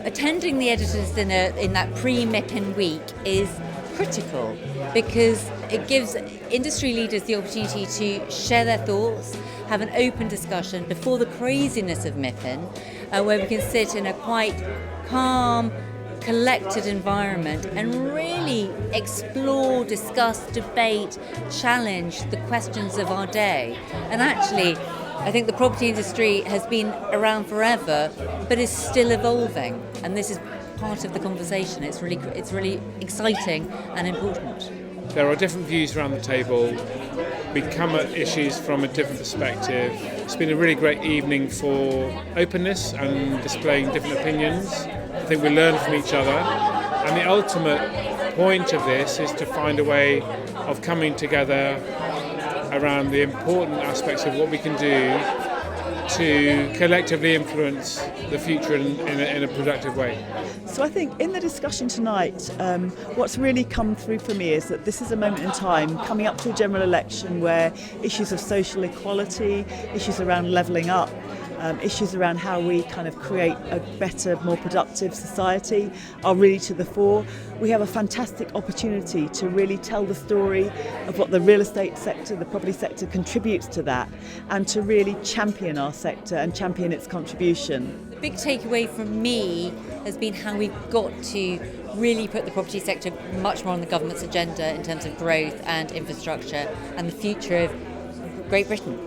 attending the editors' dinner in that pre-MIPIM week is critical because it gives industry leaders the opportunity to share their thoughts, have an open discussion before the craziness of MIPIM, where we can sit in a quite calm, collected environment and really explore, discuss, debate, challenge the questions of our day. And actually, I think the property industry has been around forever, but is still evolving. And this is part of the conversation. It's really exciting and important. There are different views around the table. We come at issues from a different perspective. It's been a really great evening for openness and displaying different opinions. I think we learn from each other. And the ultimate point of this is to find a way of coming together around the important aspects of what we can do to collectively influence the future in a productive way. So I think in the discussion tonight, what's really come through for me is that this is a moment in time coming up to a general election where issues of social equality, issues around levelling up, issues around how we kind of create a better, more productive society are really to the fore. We have a fantastic opportunity to really tell the story of what the real estate sector, the property sector contributes to that, and to really champion our sector and champion its contribution. The big takeaway from me has been how we've got to really put the property sector much more on the government's agenda in terms of growth and infrastructure and the future of Great Britain.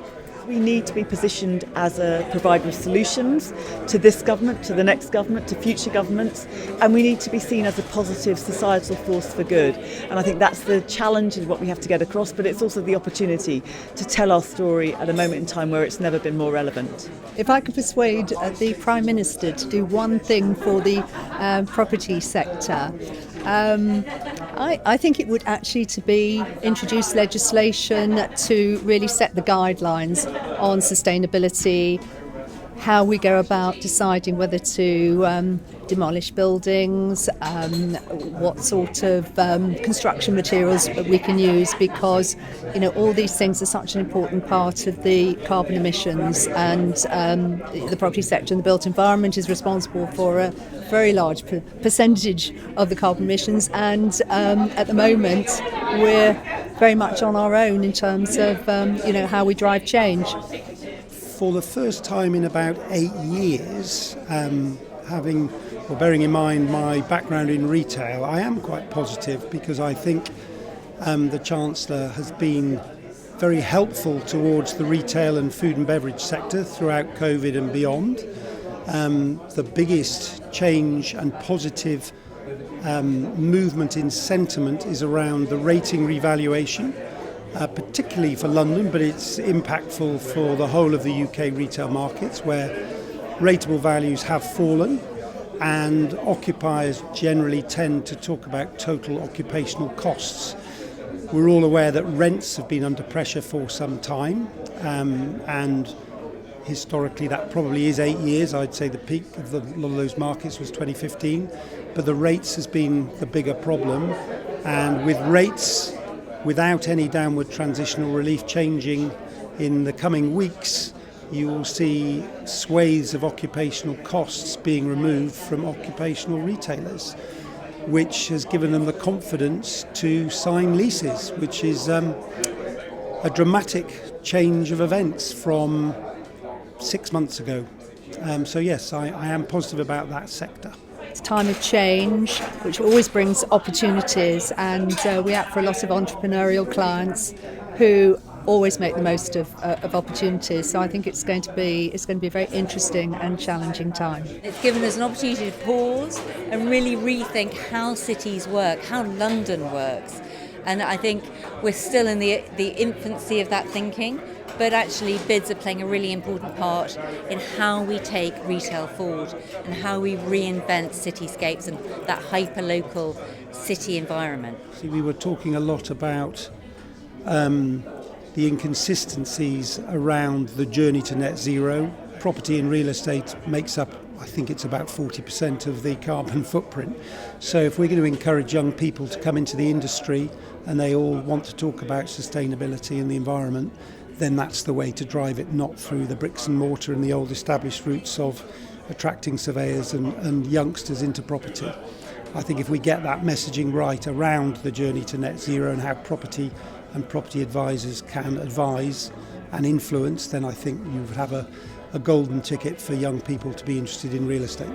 We need to be positioned as a provider of solutions to this government, to the next government, to future governments, and we need to be seen as a positive societal force for good. And I think that's the challenge and what we have to get across, but it's also the opportunity to tell our story at a moment in time where it's never been more relevant. If I could persuade the Prime Minister to do one thing for the property sector, I think it would actually to be introduce legislation to really set the guidelines on sustainability, how we go about deciding whether to demolish buildings, what sort of construction materials we can use, because all these things are such an important part of the carbon emissions, and the property sector and the built environment is responsible for a very large percentage of the carbon emissions, and at the moment we're very much on our own in terms of how we drive change. For the first time in about 8 years, bearing in mind my background in retail, I am quite positive because I think the Chancellor has been very helpful towards the retail and food and beverage sector throughout COVID and beyond. The biggest change and positive movement in sentiment is around the rating revaluation. Particularly for London, but it's impactful for the whole of the UK retail markets, where rateable values have fallen and occupiers generally tend to talk about total occupational costs. We're all aware that rents have been under pressure for some time, and historically that probably is 8 years. I'd say the peak of a lot of those markets was 2015, but the rates has been the bigger problem, and with rates without any downward transitional relief changing in the coming weeks, you will see swathes of occupational costs being removed from occupational retailers, which has given them the confidence to sign leases, which is a dramatic change of events from 6 months ago. So yes, I am positive about that sector. It's a time of change, which always brings opportunities, and we act for a lot of entrepreneurial clients who always make the most of opportunities. So I think it's going to be a very interesting and challenging time. It's given us an opportunity to pause and really rethink how cities work, how London works. And I think we're still in the infancy of that thinking, but actually bids are playing a really important part in how we take retail forward and how we reinvent cityscapes and that hyper-local city environment. See, we were talking a lot about the inconsistencies around the journey to net zero. Property and real estate makes up, I think it's about 40% of the carbon footprint. So if we're going to encourage young people to come into the industry and they all want to talk about sustainability and the environment, then that's the way to drive it, not through the bricks and mortar and the old established routes of attracting surveyors and youngsters into property. I think if we get that messaging right around the journey to net zero and how property and property advisors can advise and influence, then I think you would have a golden ticket for young people to be interested in real estate.